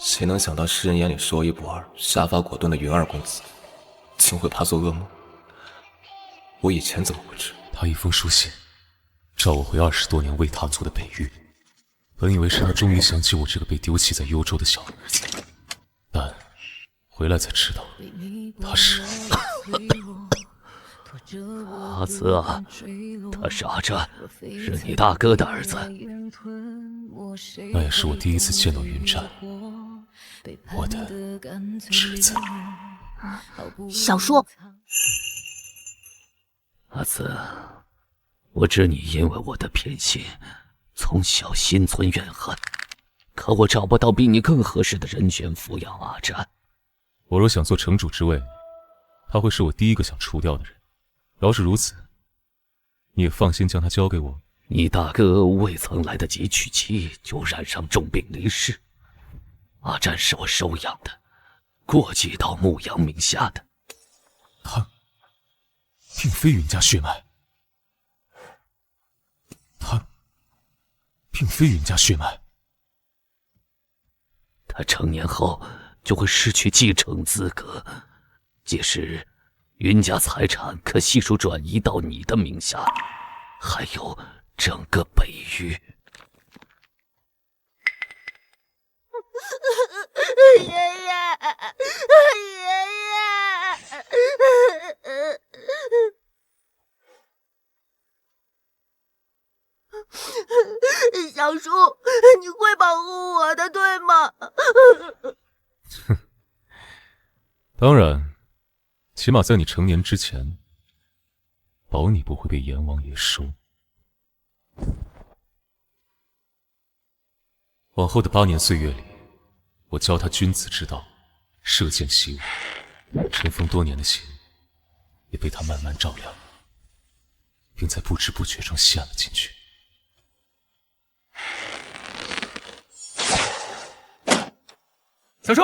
谁能想到世人眼里说一不二、杀伐果断的云儿公子，竟会怕做噩梦？我以前怎么会知？他一封书信，召我回20多年为他做的北域。本以为是他终于想起我这个被丢弃在幽州的小儿子，但回来才知道，他是阿慈啊，他是阿占，是你大哥的儿子。那也是我第一次见到云战，我的侄子。小叔，阿慈，我知你因为我的偏心，从小心存怨恨，可我找不到比你更合适的人选抚养阿占。我若想做城主之位，他会是我第一个想除掉的人。饶是如此，你也放心将他交给我。你大哥未曾来得及娶妻，就染上重病离世。阿占是我收养的，过继到牧羊名下的。他并非云家血脉，他并非云家血脉。他成年后就会失去继承资格，届时云家财产可悉数转移到你的名下，还有整个北域。爷爷，小叔，你会保护我的，对吗？当然，起码在你成年之前，保你不会被阎王爷收。往后的8年岁月里，我教他君子之道，射箭习武，尘封多年的心也被他慢慢照亮，并在不知不觉中陷了进去。小叔，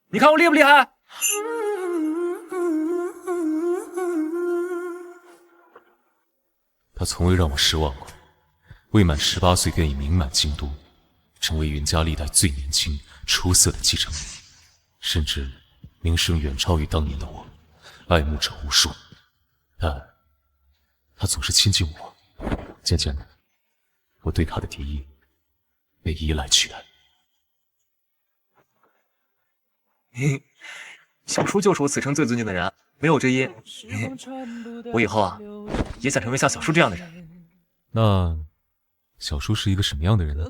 你看我厉不厉害？他从未让我失望过，未满18岁便已名满京都，成为云家历代最年轻、出色的继承人，甚至名声远超于当年的我，爱慕者无数。但他总是亲近我，渐渐的，我对他的敌意被依赖取代。小叔就是我此生最尊敬的人，没有之一。我以后啊，也想成为像小叔这样的人。那小叔是一个什么样的人呢？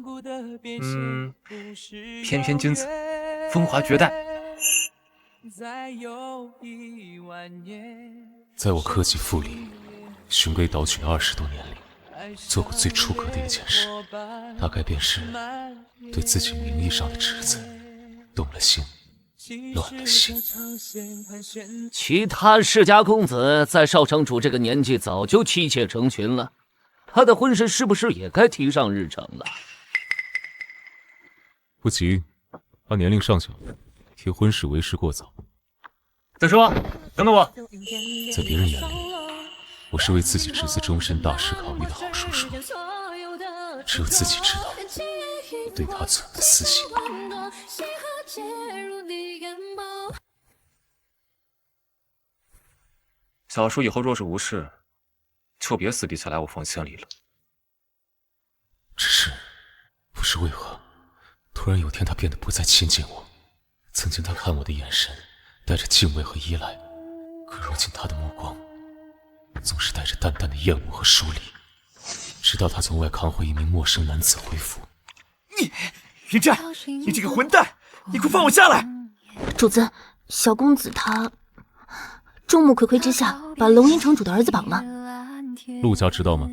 翩翩君子，风华绝代。在我科技复里，循规蹈矩的20多年里，做过最出格的一件事，大概便是对自己名义上的侄子动了心，乱了心。其他世家公子在少城主这个年纪早就妻妾成群了，他的婚事是不是也该提上日程了？不急，他年龄尚小，提婚事为时过早。小叔，等等我。在别人眼里，我是为自己侄子终身大事考虑的好叔叔，只有自己知道我对他存的私心。小叔以后若是无事，就别私底下来我房间里了。只是不知为何，突然有天他变得不再亲近我。曾经他看我的眼神带着敬畏和依赖，可如今他的目光总是带着淡淡的厌恶和疏离。直到他从外扛回一名陌生男子回府。云战，你这个混蛋，你快放我下来！主子，小公子他众目睽睽之下把龙吟城主的儿子绑了。陆家知道吗？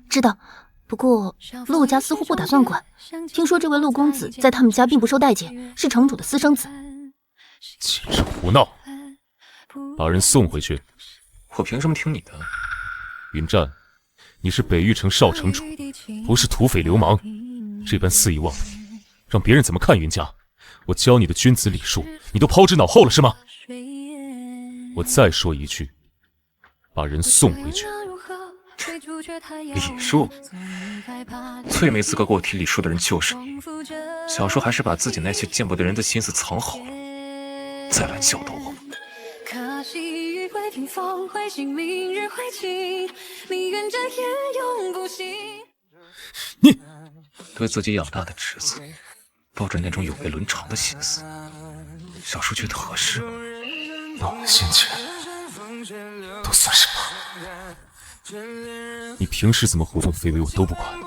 知道，不过陆家似乎不打算管。听说这位陆公子在他们家并不受待见，是城主的私生子。简直胡闹！把人送回去。我凭什么听你的？云战，你是北域城少城主，不是土匪流氓。这般肆意妄为，让别人怎么看云家？我教你的君子礼数，你都抛之脑后了是吗？我再说一句，把人送回去。礼数？最没资格给我提礼数的人就是你。小叔还是把自己那些见不得人的心思藏好了，再来教导我们。可惜雨会听，风会醒，明日会晴，你愿这夜永不醒。你对自己养大的侄子，抱着那种有悖伦常的心思，小叔觉得合适吗？那我们先前都算什么？你平时怎么胡作非为我都不管，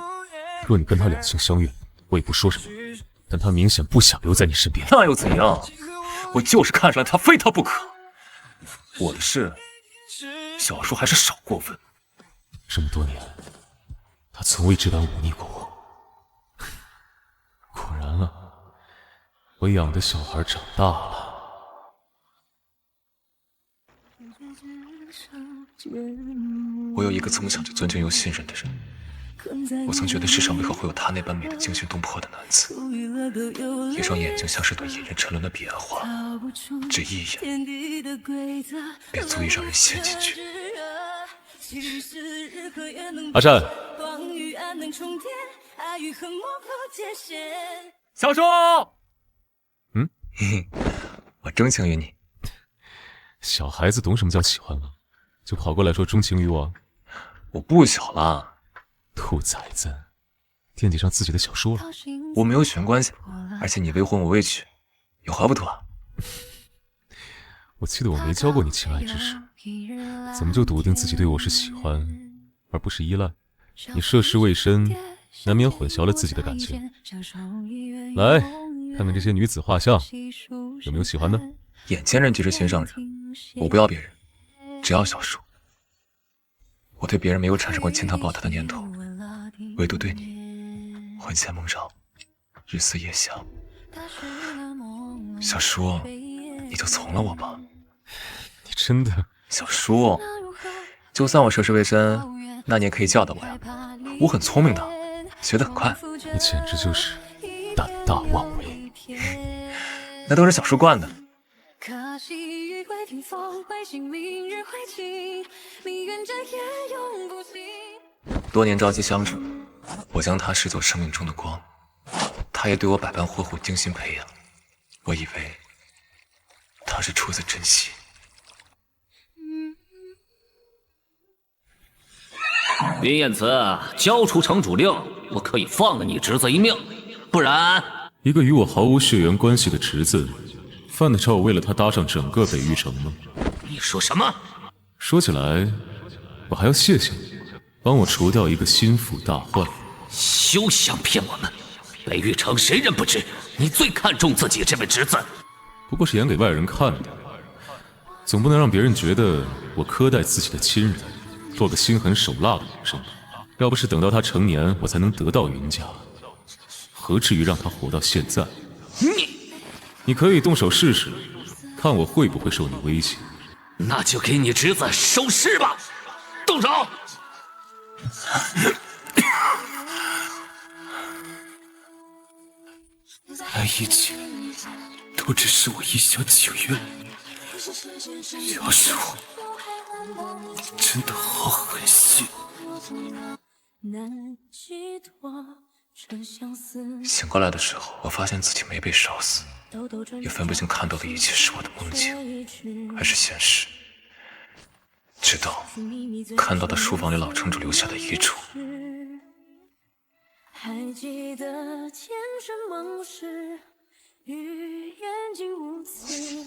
若你跟他两情相悦，我也不说什么。但他明显不想留在你身边，那又怎样？我就是看上了他，非他不可。我的事，小叔还是少过问。这么多年，他从未这般忤逆过我。果然啊，我养的小孩长大了。我有一个从小就尊敬又信任的人，我曾觉得世上为何会有他那般美得惊心动魄的男子？一双眼睛像是对引人沉沦的彼岸花，只一眼便足以让人陷进去。阿善，小叔，嗯，我钟情于你。小孩子懂什么叫喜欢吗？就跑过来说钟情于我？我不小了，兔崽子，惦记上自己的小叔了。我没有血缘关系，而且你未婚我未娶，有何不妥啊？我记得我没教过你情爱之事，怎么就笃定自己对我是喜欢而不是依赖？你涉世未深，难免混淆了自己的感情。来，看看这些女子画像，有没有喜欢的？眼前人即是心上人，我不要别人，只要小叔。我对别人没有产生过亲他抱他的念头，唯独对你，魂牵梦绕，日思夜想。小叔，你就从了我吧。你真的？小叔，就算我涉世未深，那你也可以教导我呀。我很聪明的，学得很快。你简直就是胆大妄为。那都是小叔惯的。可惜雨会听，风会醒，明日会晴，你愿这夜永不醒。多年朝夕相处，我将他视作生命中的光，他也对我百般呵护，精心培养。我以为他是出自真心。云燕慈，交出城主令，我可以放了你侄子一命，不然……一个与我毫无血缘关系的侄子，犯得着我为了他搭上整个北域城吗？你说什么？说起来，我还要谢谢你，帮我除掉一个心腹大患。休想骗我们！北域城谁人不知，你最看重自己这位侄子。不过是演给外人看的，总不能让别人觉得我苛待自己的亲人，做个心狠手辣的女生。要不是等到他成年，我才能得到云家，何至于让他活到现在？你可以动手试试，看我会不会受你威胁。那就给你侄子收尸吧，动手！那一切都只是我一厢情愿。小叔，你真的好狠心。醒过来的时候，我发现自己没被烧死，也分不清看到的一切是我的梦境还是现实。直到看到的书房里老城主留下的遗嘱。还记得前尘梦事，与眼睛无刺。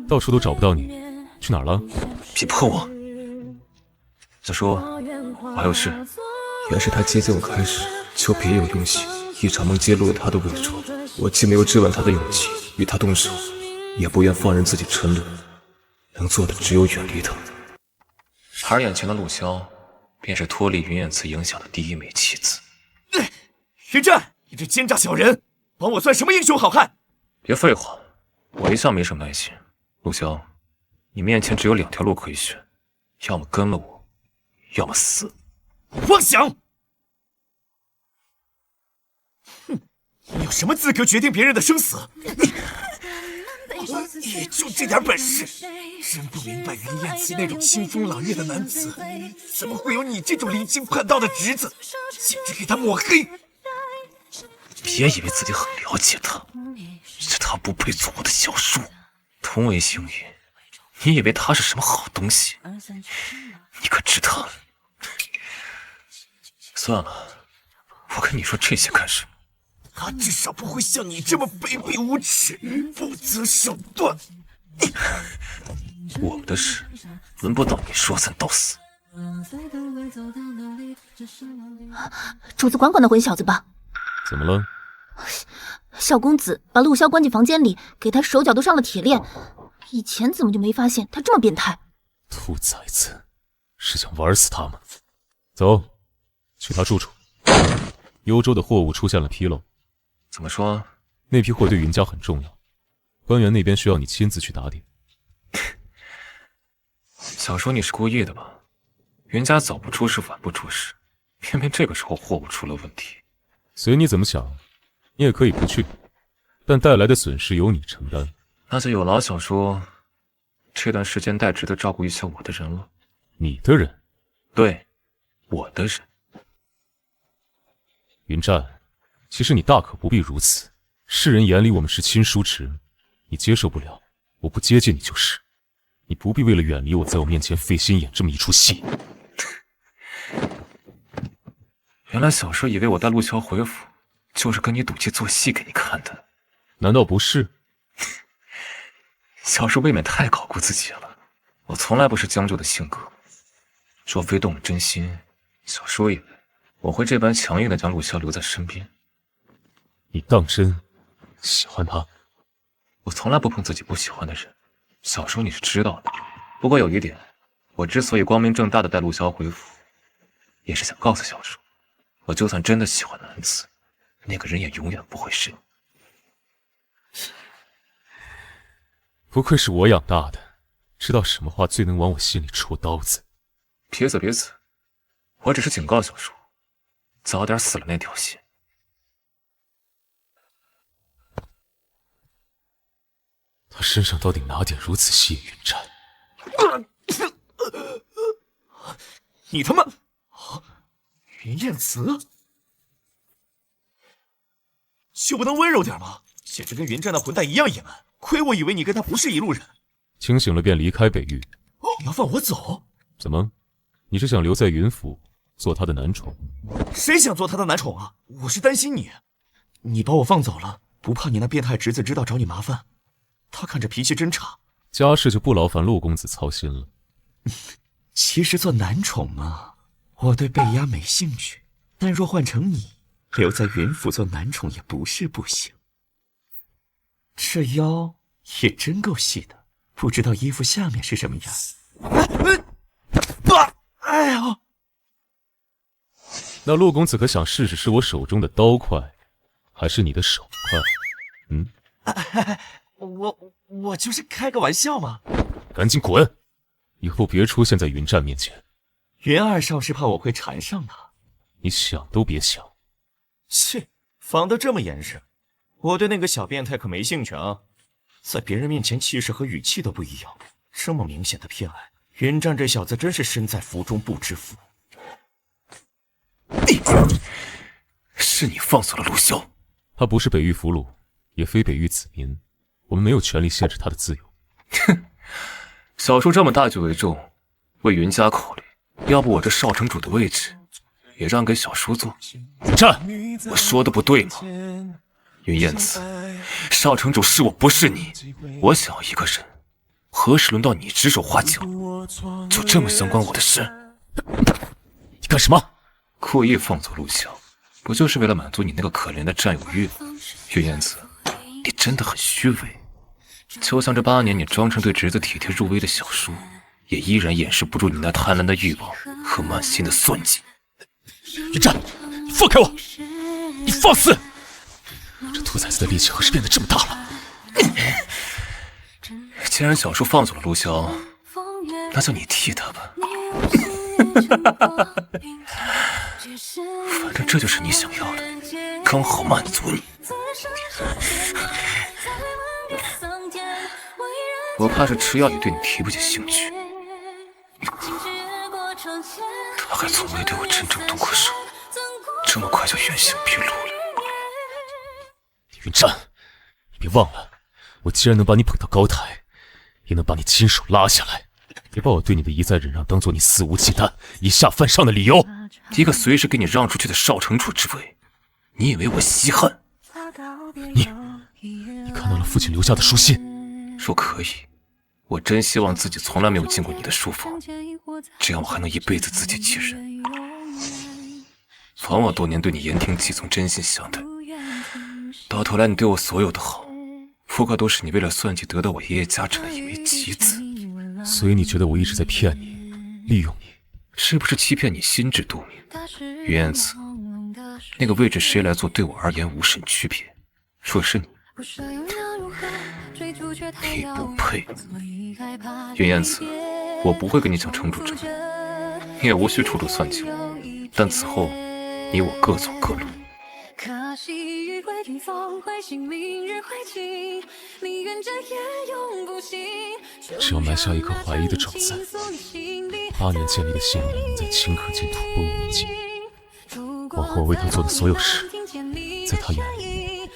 到处都找不到你，去哪儿了？逼迫我。小叔，我还有事。原是他接近我开始，就别有用心，一场梦揭露了他的伪装。我既没有质问他的勇气，与他动手，也不愿放任自己沉沦，能做的只有远离他。而眼前的陆萧，便是脱离云燕慈影响的第一枚棋子。云战，你这奸诈小人，帮我算什么英雄好汉？别废话，我一向没什么耐心。陆萧，你面前只有两条路可以选，要么跟了我，要么死。妄想！哼，你有什么资格决定别人的生死？你就这点本事，真不明白云燕慈那种清风朗月的男子，怎么会有你这种离经叛道的侄子？简直给他抹黑！别以为自己很了解他，是他不配做我的小叔。同为星云，你以为他是什么好东西？你可知他？算了，我跟你说这些干什么？他至少不会像你这么卑鄙无耻、不择手段。我们的事轮不到你说三道四。主子管管那混小子吧。怎么了？小公子把陆萧关进房间里，给他手脚都上了铁链。以前怎么就没发现他这么变态？兔崽子，是想玩死他吗？走，去他住处。幽州的货物出现了纰漏。怎么说？那批货对云家很重要，官员那边需要你亲自去打点。小叔，你是故意的吧？云家早不出事晚不出事，偏偏这个时候货物出了问题。随你怎么想，你也可以不去，但带来的损失由你承担。那就有劳小叔这段时间代职的照顾一下我的人了。你的人？对，我的人。云战，其实你大可不必如此。世人眼里我们是亲叔侄，你接受不了，我不接近你就是。你不必为了远离我，在我面前费心演这么一出戏。原来小叔以为我带陆萧回府，就是跟你赌气做戏给你看的。难道不是？小叔未免太高估自己了。我从来不是将就的性格，若非动了真心，小叔以为我会这般强硬的将陆萧留在身边。你当真喜欢他？我从来不碰自己不喜欢的人，小叔你是知道的。不过有一点，我之所以光明正大的带陆萧回府，也是想告诉小叔，我就算真的喜欢男子，那个人也永远不会是你。不愧是我养大的，知道什么话最能往我心里戳刀子。别子别子，我只是警告小叔，早点死了那条心。他身上到底哪点如此吸引云战？你他妈！云燕慈，就不能温柔点吗？简直跟云战那混蛋一样野蛮。亏我以为你跟他不是一路人。清醒了便离开北域。你要放我走？怎么？你是想留在云府做他的男宠？谁想做他的男宠啊？我是担心你。你把我放走了，不怕你那变态侄子知道找你麻烦？他看着脾气真差。家事就不劳烦陆公子操心了。其实做男宠嘛，我对贝丫没兴趣，但若换成你，留在云府做男宠也不是不行。这腰也真够细的，不知道衣服下面是什么样。哎呦！那陆公子可想试试是我手中的刀快，还是你的手快？我就是开个玩笑嘛。赶紧滚！以后别出现在云战面前。云二少是怕我会缠上他，你想都别想。切，防得这么严实。我对那个小变态可没兴趣啊，在别人面前气势和语气都不一样，这么明显的偏爱，云战这小子真是身在福中不知福。是你放走了陆萧，他不是北域俘虏，也非北域子民，我们没有权利限制他的自由。哼，小叔这么大局为重，为云家考虑，要不我这少城主的位置也让给小叔坐。站！我说的不对吗？云燕子，少城主是我不是你，我想要一个人，何时轮到你指手画脚？就这么相关我的事？你干什么？故意放走陆萧，不就是为了满足你那个可怜的占有欲吗？云燕子，你真的很虚伪，就像这8年你装成对侄子体贴入微的小叔，也依然掩饰不住你那贪婪的欲望和满心的算计。云战，你放开我！你放肆！这兔崽子的力气何时变得这么大了？既然小叔放走了陆萧，那就你替他吧。反正这就是你想要的，刚好满足你。我怕是吃药也对你提不起兴趣。他还从没对我真正动过手，这么快就原形毕露了。云战，你别忘了，我既然能把你捧到高台，也能把你亲手拉下来。别把我对你的一再忍让当做你肆无忌惮、以下犯上的理由。一个随时给你让出去的少城主之位，你以为我稀罕？你看到了父亲留下的书信？说可以，我真希望自己从来没有进过你的书房，这样我还能一辈子自欺欺人。枉我多年对你言听计从、真心相待，到头来你对我所有的好，不过都是你为了算计得到我爷爷家产的一枚棋子。所以你觉得我一直在骗你、利用你？是不是欺骗你心知肚明？云烟子，那个位置谁来做对我而言无甚区别。若是你，你不配。云烟子，我不会跟你抢城主之位，你也无需处处算计我，但此后你我各走各路。可惜雨会听风会醒，明日会晴，你愿这夜永不醒。只要埋下一颗怀疑的种子，8年建立的信念在顷刻间土崩瓦解。往后为他做的所有事，在他眼里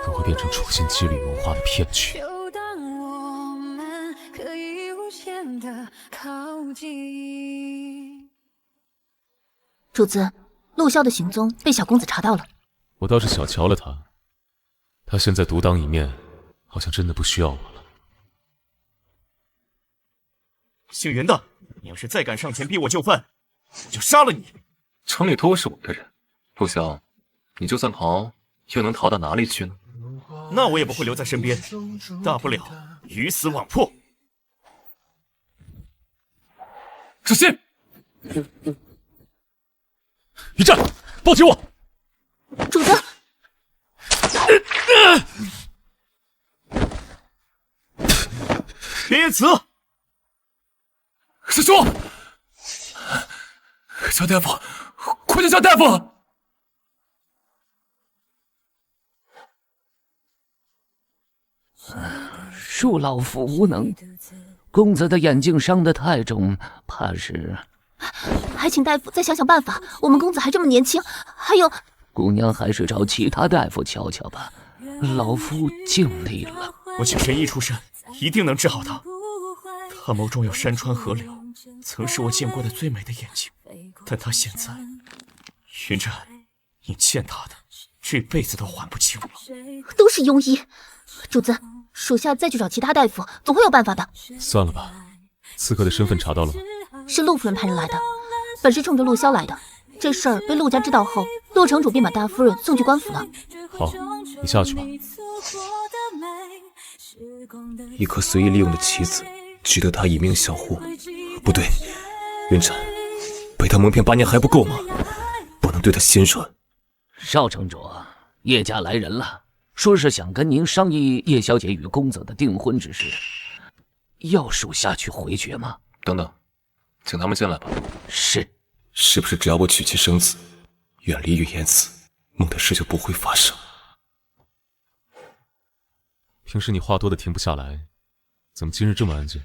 都会变成处心积虑谋划的骗局。就当我们可以无限的靠近。主子，陆骁的行踪被小公子查到了。我倒是小瞧了他，他现在独当一面，好像真的不需要我了。姓袁的，你要是再敢上前逼我就范，我就杀了你！城里都是我的人，陆骁，你就算逃，又能逃到哪里去呢？那我也不会留在身边，大不了鱼死网破。小心！一战，抱紧我！主子，别辞！师兄，小大夫，快叫小大夫！恕老夫无能，公子的眼睛伤得太重，怕是……还请大夫再想想办法。我们公子还这么年轻，还有……姑娘还是找其他大夫瞧瞧吧。老夫尽力了。我请神医出山，一定能治好他。他眸中有山川河流，曾是我见过的最美的眼睛。但他现在，云战，你欠他的，这辈子都还不清了。都是庸医。主子，属下再去找其他大夫，总会有办法的。算了吧，刺客的身份查到了吗？是陆夫人派人来的，本是冲着陆骁来的。这事儿被陆家知道后，陆城主便把大夫人送去官府了。好，你下去吧。一颗随意利用的棋子，值得他以命相护？不对，云战，被他蒙骗8年还不够吗？不能对他心软。少城主，叶家来人了，说是想跟您商议叶小姐与公子的订婚之事，要属下去回绝吗？等等，请他们进来吧。是。是不是只要我娶妻生子，远离云烟子，梦的事就不会发生？平时你话多的停不下来，怎么今日这么安静？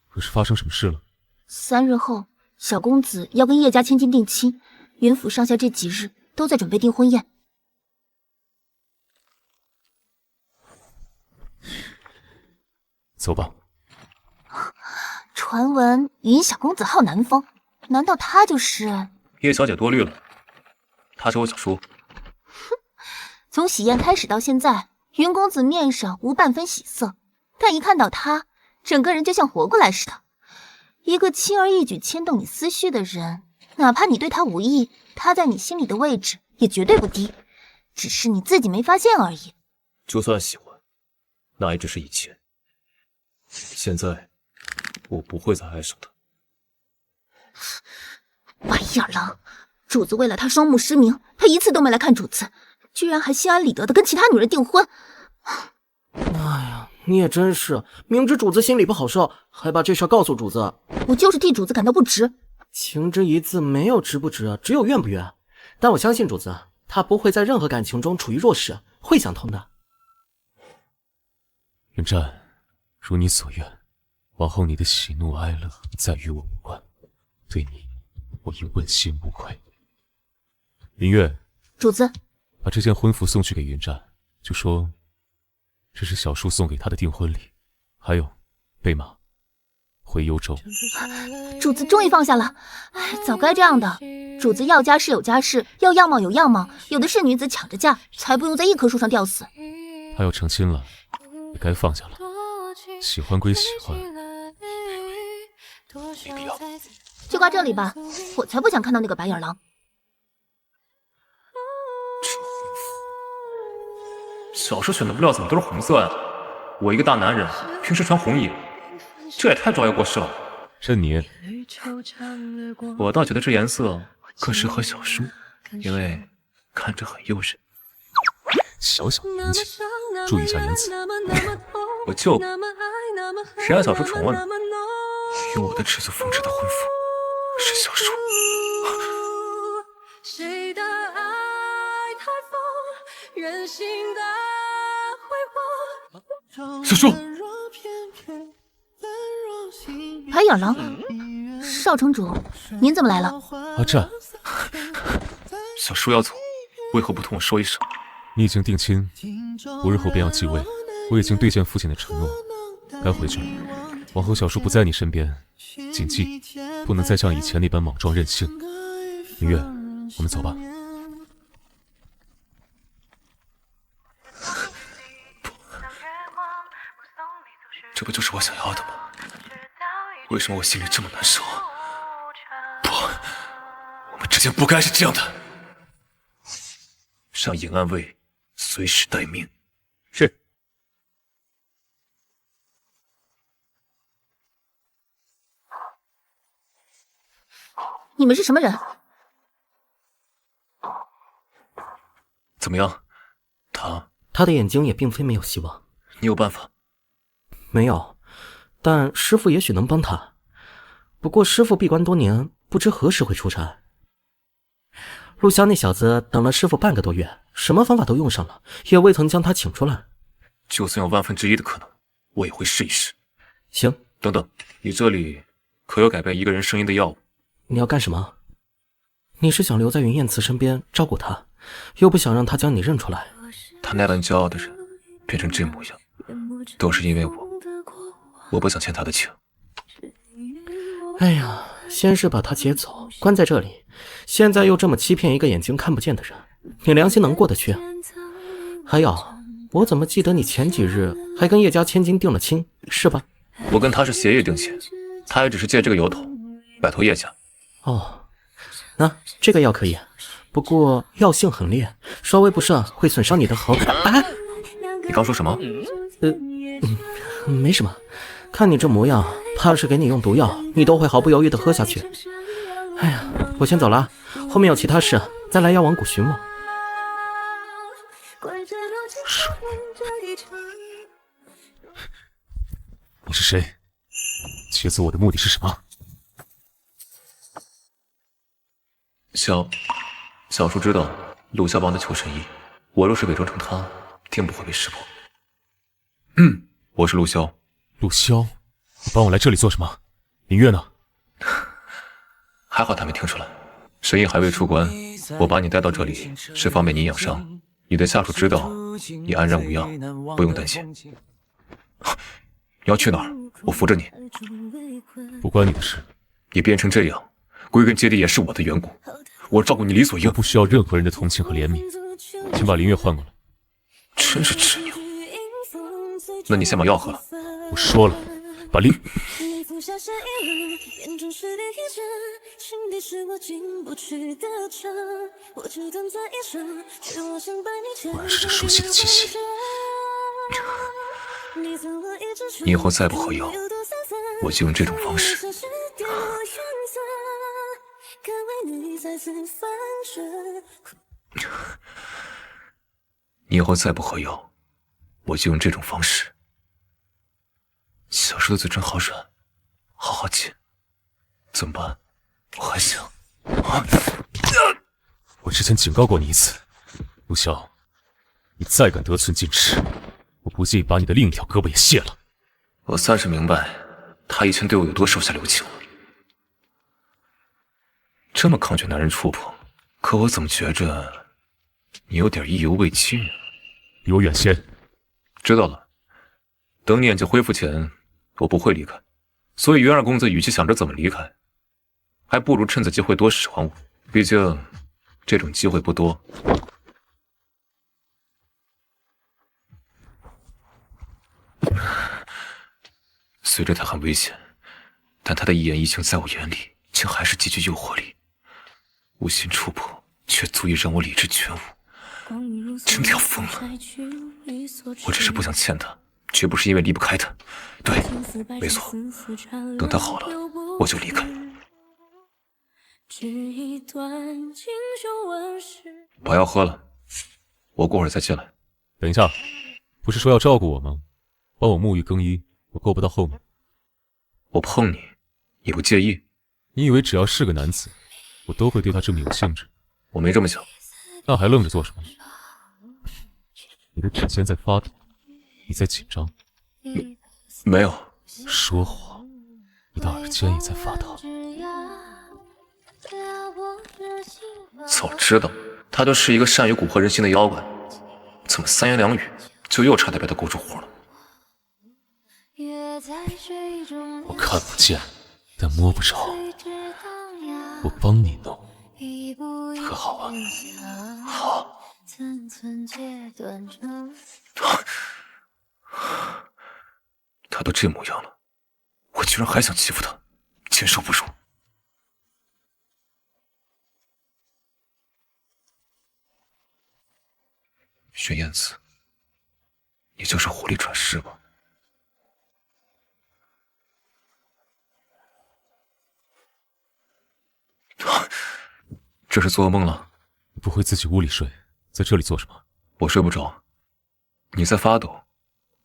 可是发生什么事了？3日后，小公子要跟叶家千金定亲，云府上下这几日都在准备订婚宴。走吧。传闻云小公子好南风，难道他就是？叶小姐多虑了，她是我小叔。哼，从喜宴开始到现在，云公子面上无半分喜色，但一看到他，整个人就像活过来似的。一个轻而易举牵动你思绪的人，哪怕你对他无意，他在你心里的位置也绝对不低，只是你自己没发现而已。就算喜欢，那也只是以前。现在，我不会再爱上他。白眼狼，主子为了他双目失明，他一次都没来看主子，居然还心安理得的跟其他女人订婚。哎呀，你也真是，明知主子心里不好受，还把这事告诉主子。我就是替主子感到不值。情之一字没有值不值，只有愿不愿。但我相信主子，他不会在任何感情中处于弱势，会想通的。云战，如你所愿，往后你的喜怒哀乐再与我无关，对你，我已问心无愧。林月，主子，把这件婚服送去给云战，就说这是小叔送给他的订婚礼，还有备马回幽州。主子终于放下了，哎，早该这样的。主子要家世有家世，要样貌有样貌，有的是女子抢着嫁，才不用在一棵树上吊死。他要成亲了，也该放下了。喜欢归喜欢，没必要。就挂这里吧，我才不想看到那个白眼狼。小时候选的布料怎么都是红色呀？我一个大男人，平时穿红衣，这也太招摇过市了。是你，我倒觉得这颜色更适合小叔，因为看着很诱人。小小年纪，注意一下言辞。我就谁让小叔宠我呢？用我的尺子缝制的婚服是小叔。谁的爱太疯，任性的挥霍。小叔，白眼狼，少城主，您怎么来了？阿战，小叔要走，为何不同我说一声？你已经定亲，5日后便要继位。我已经兑现父亲的承诺，该回去了。往后小叔不在你身边，谨记不能再像以前那般莽撞任性。明月，我们走吧。这不就是我想要的吗？为什么我心里这么难受？不，我们之间不该是这样的。让尹安卫随时待命。是。你们是什么人？怎么样？他的眼睛也并非没有希望。你有办法？没有，但师父也许能帮他。不过师父闭关多年，不知何时会出山。陆湘那小子等了师父半个多月，什么方法都用上了，也未曾将他请出来。就算有1/1000的可能，我也会试一试。行，等等，你这里可有改变一个人声音的药物？你要干什么？你是想留在云燕慈身边照顾她，又不想让她将你认出来。他那般骄傲的人变成这模样，都是因为我不想欠他的情。哎呀，先是把他劫走，关在这里，现在又这么欺骗一个眼睛看不见的人，你良心能过得去？还有，我怎么记得你前几日还跟叶家千金定了亲，是吧？我跟他是协议定亲，他也只是借这个由头摆脱叶家。哦，那这个药可以，不过药性很烈，稍微不慎会损伤你的喉。啊！你刚说什么？没什么，看你这模样，怕是给你用毒药，你都会毫不犹豫地喝下去。哎呀，我先走了，后面有其他事，再来妖王谷寻我。你是谁？劫走我的目的是什么？小叔知道陆萧帮的求神医，我若是伪装成他，定不会被识破。我是陆萧。陆萧，你帮我来这里做什么？明月呢？还好他没听出来。神医还未出关，我把你带到这里是方便你养伤，你的下属知道你安然无恙，不用担心。你要去哪儿？我扶着你。不关你的事。你变成这样，归根结底也是我的缘故。我照顾你理所应。我不需要任何人的同情和怜悯，请把林月换过来。真是执拗。那你先把药喝了。我说了，把林。果然是这熟悉的气息。你以后再不喝药，我就用这种方式。你以后再不喝药，我就用这种方式。小叔的嘴真好软，好好亲。怎么办？我还想。我之前警告过你一次，陆萧，你再敢得寸进尺，我不介意把你的另一条胳膊也卸了。我算是明白他以前对我有多手下留情了。这么抗拒男人触碰，可我怎么觉着你有点意犹未尽啊？离我远些。知道了，等你眼睛恢复前，我不会离开。所以云二公子与其想着怎么离开，还不如趁此机会多使唤我。毕竟这种机会不多。虽然他很危险，但他的一言一行在我眼里，竟还是极具诱惑力。无心触碰，却足以让我理智全无。真的要疯了！我只是不想欠他，绝不是因为离不开他。对，没错。等他好了，我就离开。把药喝了，我过会儿再进来。等一下，不是说要照顾我吗？帮我沐浴更衣，我够不到后面。我碰你，你不介意？你以为只要是个男子，我都会对他这么有兴致？我没这么想。那还愣着做什么？你的指尖在发抖，你在紧张？没有。说谎，你的耳尖也在发抖。早知道他就是一个善于蛊惑人心的妖怪，怎么三言两语就又差点被他勾住火了？我看不见，但摸不着。我帮你弄，可好啊？好。他都这模样了，我居然还想欺负他，禽兽不如。轩燕子，你就是狐狸转世吧？这是做噩梦了？不会自己屋里睡，在这里做什么？我睡不着，你在发抖，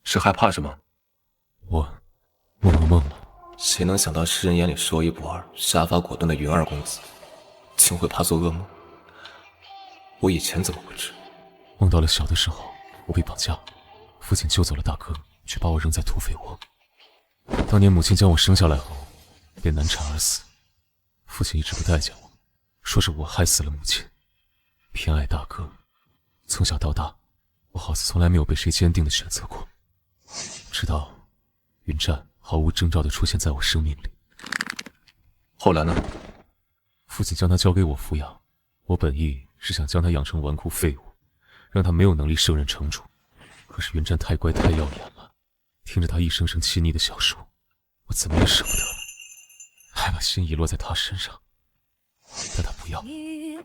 是害怕什么？我梦了梦了。谁能想到世人眼里说一不二、杀伐果断的云二公子，竟会怕做噩梦？我以前怎么不知？梦到了小的时候，我被绑架，父亲救走了大哥，却把我扔在土匪窝。当年母亲将我生下来后，便难产而死。父亲一直不待见我，说是我害死了母亲，偏爱大哥。从小到大，我好似从来没有被谁坚定的选择过。直到云战毫无征兆地出现在我生命里。后来呢？父亲将他交给我抚养，我本意是想将他养成纨绔废物，让他没有能力胜任城主。可是云战太乖太耀眼了，听着他一声声亲昵的小说，我怎么也舍不得，还把心遗落在他身上。但他不要。原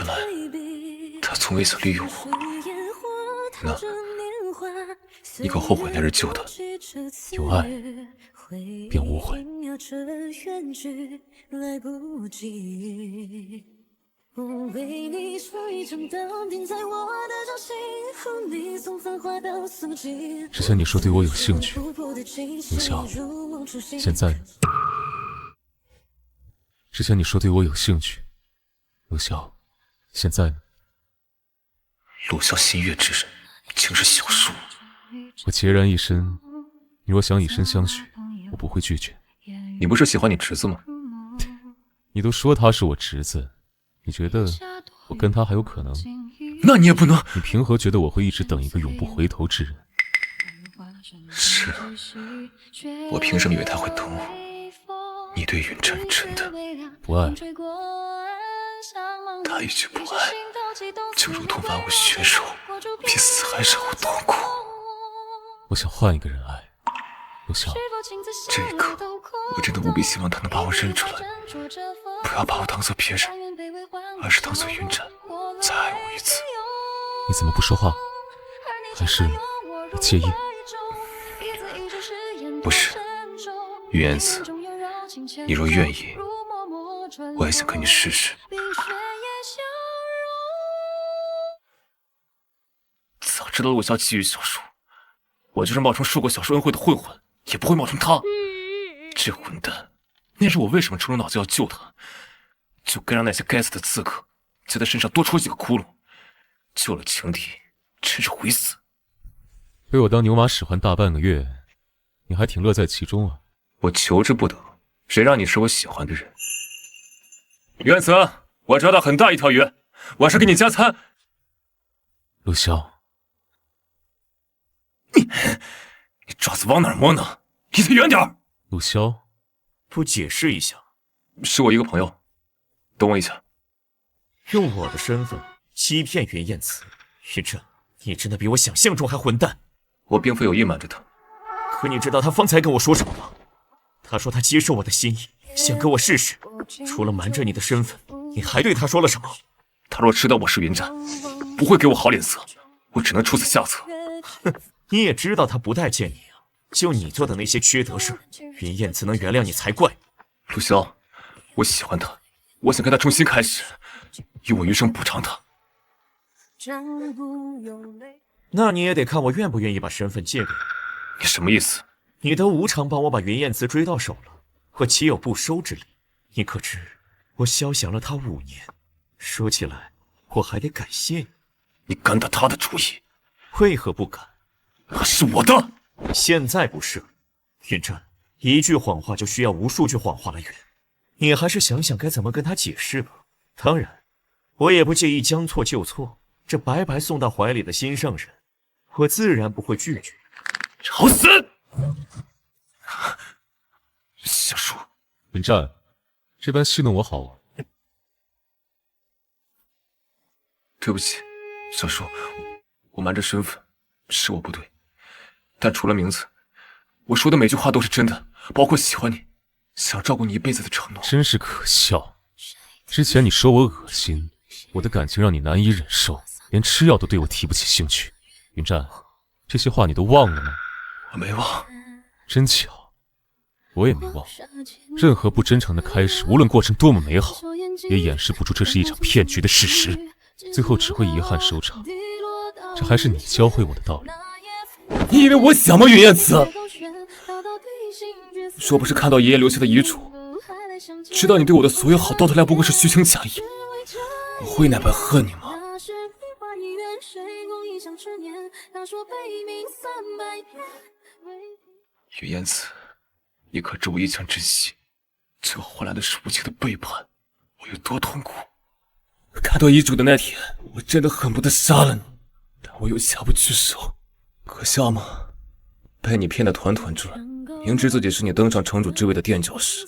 来他从未想利用我。那你可后悔那日救他？有爱便无悔。之前你说对我有兴趣，陆小，现在呢？之前你说对我有兴趣，陆小，现在呢？陆小心悦之人，竟是小叔。我孑然一身，你若想以身相许，我不会拒绝。你不是喜欢你侄子吗？你都说他是我侄子，你觉得我跟他还有可能？那你也不能。你凭何觉得我会一直等一个永不回头之人？是啊，我凭什么以为他会等我？你对云战真的不爱？他一句不爱，就如同万物血肉，比死还让我痛苦。我想换一个人爱，陆小。这一刻，我真的无比希望他能把我认出来，不要把我当做别人，而是当做云战，再爱我一次。你怎么不说话？还是你介意？不是，云燕子，你若愿意，我也想跟你试试。早知道陆小觊觎小叔，我就是冒充受过小叔恩惠的混混，也不会冒充他。这混蛋，那时我为什么冲着脑子要救他？就该让那些该死的刺客在他身上多戳几个窟窿。救了情敌，真是悔死。被我当牛马使唤大半个月，你还挺乐在其中啊。我求之不得，谁让你是我喜欢的人？元子，我抓到很大一条鱼，晚上给你加餐。陆萧，你爪子往哪儿摸呢？离他远点儿！陆萧，不解释一下？是我一个朋友，等我一下。用我的身份欺骗云燕慈，云震，你真的比我想象中还混蛋。我并非有隐瞒着他，可你知道他方才跟我说什么吗？他说他接受我的心意，想跟我试试。除了瞒着你的身份，你还对他说了什么？他若知道我是云战，不会给我好脸色，我只能出此下策。哼，你也知道他不待见你啊！就你做的那些缺德事，云燕慈能原谅你才怪。陆萧，我喜欢他，我想跟他重新开始，用我余生补偿他。那你也得看我愿不愿意把身份借给你。你什么意思？你都无偿帮我把云燕慈追到手了，我岂有不收之理？你可知我消降了他5年？说起来，我还得感谢你。你敢打他的主意？为何不敢？他是我的。现在不是。云震，一句谎话就需要无数句谎话来圆，你还是想想该怎么跟他解释吧。当然，我也不介意将错就错，这白白送到怀里的心上人，我自然不会拒绝。找死！小叔，云战，这般戏弄我好啊。对不起，小叔，我瞒着身份，是我不对。但除了名字，我说的每句话都是真的，包括喜欢你，想照顾你一辈子的承诺。真是可笑！之前你说我恶心，我的感情让你难以忍受，连吃药都对我提不起兴趣。云战，这些话你都忘了吗？我没忘。真巧，我也没忘。任何不真诚的开始，无论过程多么美好，也掩饰不住这是一场骗局的事实，最后只会遗憾收场。这还是你教会我的道理。你以为我想吗，云燕慈？若不是看到爷爷留下的遗嘱，知道你对我的所有好到头来不过是虚情假意，我会那般恨你吗？云燕慈，你可知我一腔真心，最后换来的是无情的背叛，我有多痛苦？看到遗嘱的那天，我真的恨不得杀了你，但我又下不去手。可笑吗？被你骗得团团转，明知自己是你登上城主之位的垫脚石，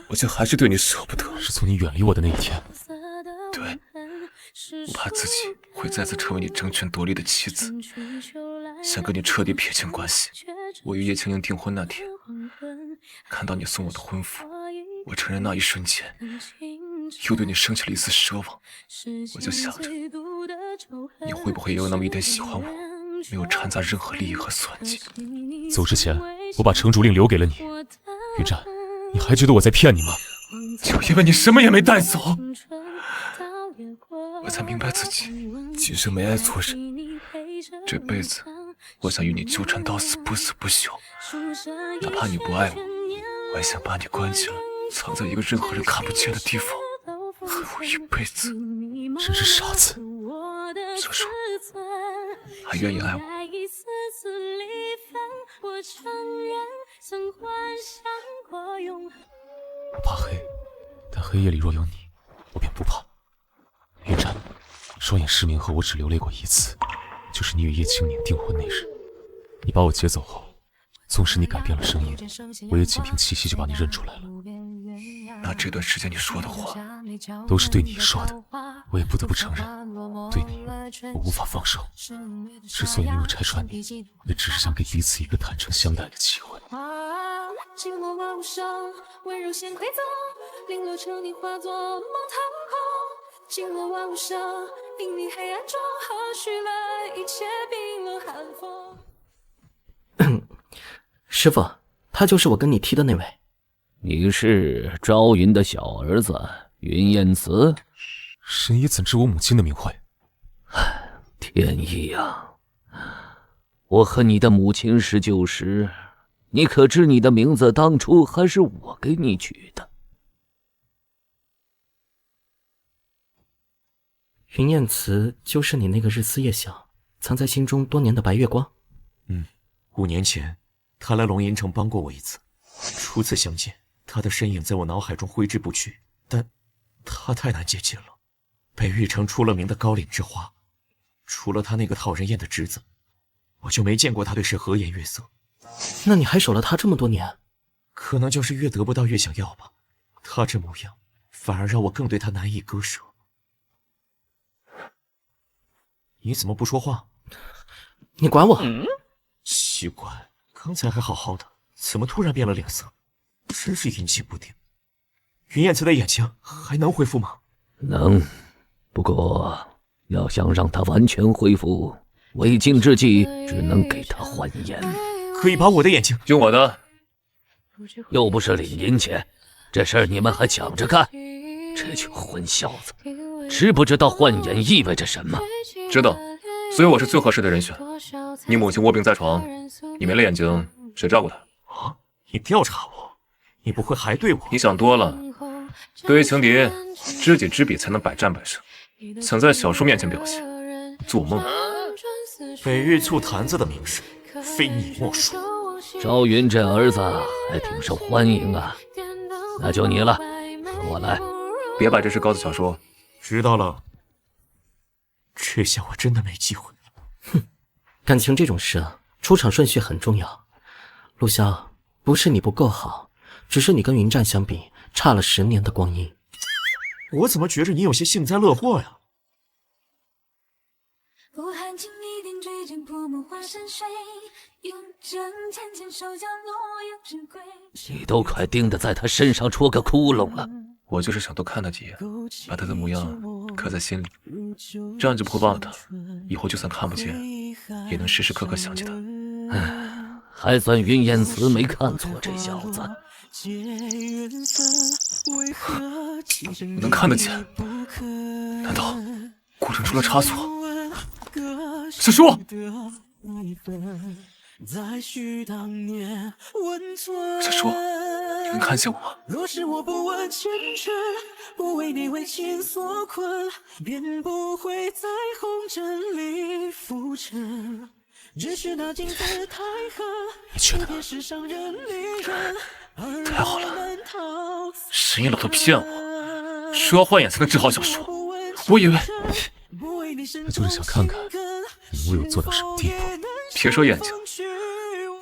我却还是对你舍不得。是从你远离我的那一天。对，我怕自己会再次成为你争权夺利的妻子，想跟你彻底撇清关系。我与叶青莹订婚那天，看到你送我的婚服，我承认那一瞬间又对你升起了一丝奢望。我就想着，你会不会也有那么一点喜欢我，没有掺杂任何利益和算计。走之前，我把城主令留给了你。云战，你还觉得我在骗你吗？就因为你什么也没带走，我才明白自己今生没爱错人。这辈子，我想与你纠缠到死，不死不休。哪怕你不爱我，我也想把你关起来，藏在一个任何人看不见的地方，恨我一辈子。真是傻子。小叔，还愿意爱我？我怕黑，但黑夜里若有你，我便不怕。云战，双眼失明后，我只流泪过一次，就是你与叶青宁订婚那日。你把我接走后，纵使你改变了声音，我也仅凭气息就把你认出来了。那这段时间你说的话，都是对你说的，我也不得不承认，对你我无法放手。之所以没有拆穿你，也只是想给彼此一个坦诚相待的机会。紧握万物生，温柔显馈赠，零落成泥化作梦腾空。紧握万物生，隐匿黑暗中，何须了一切冰冷寒风。师傅，他就是我跟你提的那位。你是昭云的小儿子云燕慈？神医怎知我母亲的名讳？天意呀！我和你的母亲是旧识，你可知你的名字当初还是我给你取的？云燕慈就是你那个日思夜想、藏在心中多年的白月光。5年前，他来龙吟城帮过我一次，初次相见，他的身影在我脑海中挥之不去，但他太难接近了。北域城出了名的高岭之花，除了他那个讨人厌的侄子，我就没见过他对谁和颜悦色。那你还守了他这么多年？可能就是越得不到越想要吧。他这模样，反而让我更对他难以割舍。你怎么不说话？你管我？奇怪，刚才还好好的，怎么突然变了脸色？真是阴晴不定。云燕慈的眼睛还能恢复吗？能，不过要想让他完全恢复，为今之计只能给他换眼。可以把我的眼睛用我的。又不是领银钱，这事儿你们还抢着干？这群混小子，知不知道换眼意味着什么？知道，所以我是最合适的人选。你母亲卧病在床，你没了眼睛，谁照顾她？啊！你调查我，你不会还对我？你想多了。对于情敌，知己知彼才能百战百胜。想在小叔面前表现，做梦！北域醋坛子的名声，非你莫属。赵云这儿子还挺受欢迎啊，那就你了，跟我来。别把这事告诉小叔。知道了。这下我真的没机会了。哼，感情这种事，出场顺序很重要。陆萧，不是你不够好，只是你跟云战相比，差了10年的光阴。我怎么觉着你有些幸灾乐祸呀？不含情一点追剑泼墨画山水，用针浅浅手脚落有珍贵。你都快盯得在他身上戳个窟窿了。我就是想多看他几眼，把他的模样刻在心里，这样就不会忘了他。以后就算看不见，也能时时刻刻想起他。还算云烟慈没看错这小子。能看得见？难道古城出了差错？小叔，小叔，你能看见我吗？若是我不问前尘，不为你为情所困，便不会在红尘里浮沉。只是那镜子太狠，你觉得？太好了，神医老头骗我，说要换眼才能治好小叔，我以为他就是想看看你为我做到什么地步。别说眼睛，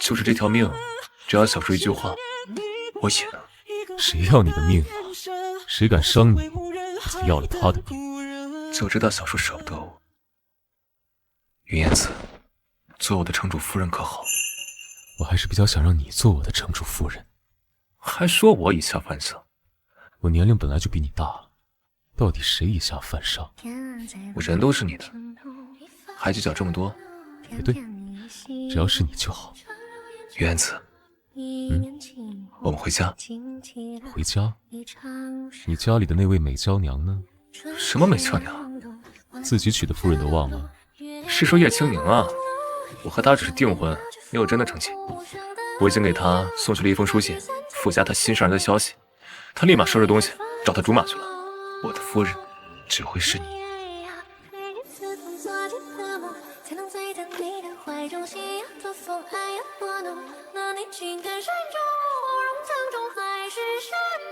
就是这条命，只要小叔一句话，我也能。谁要你的命啊？谁敢伤你，我才要了他的命。就知道小叔舍不得我。云燕子，做我的城主夫人可好？我还是比较想让你做我的城主夫人。还说我以下犯上，我年龄本来就比你大，到底谁以下犯上？我人都是你的，还计较这么多？也对，只要是你就好。云燕子，我们回家。回家？你家里的那位美娇娘呢？什么美娇娘？自己娶的夫人都忘了？是说叶青宁啊，我和她只是订婚，没有真的成亲。我已经给她送去了一封书信，附下她心上人的消息，她立马收拾东西找她竹马去了。我的夫人只会是你。那你情根深重，融藏中海誓山盟。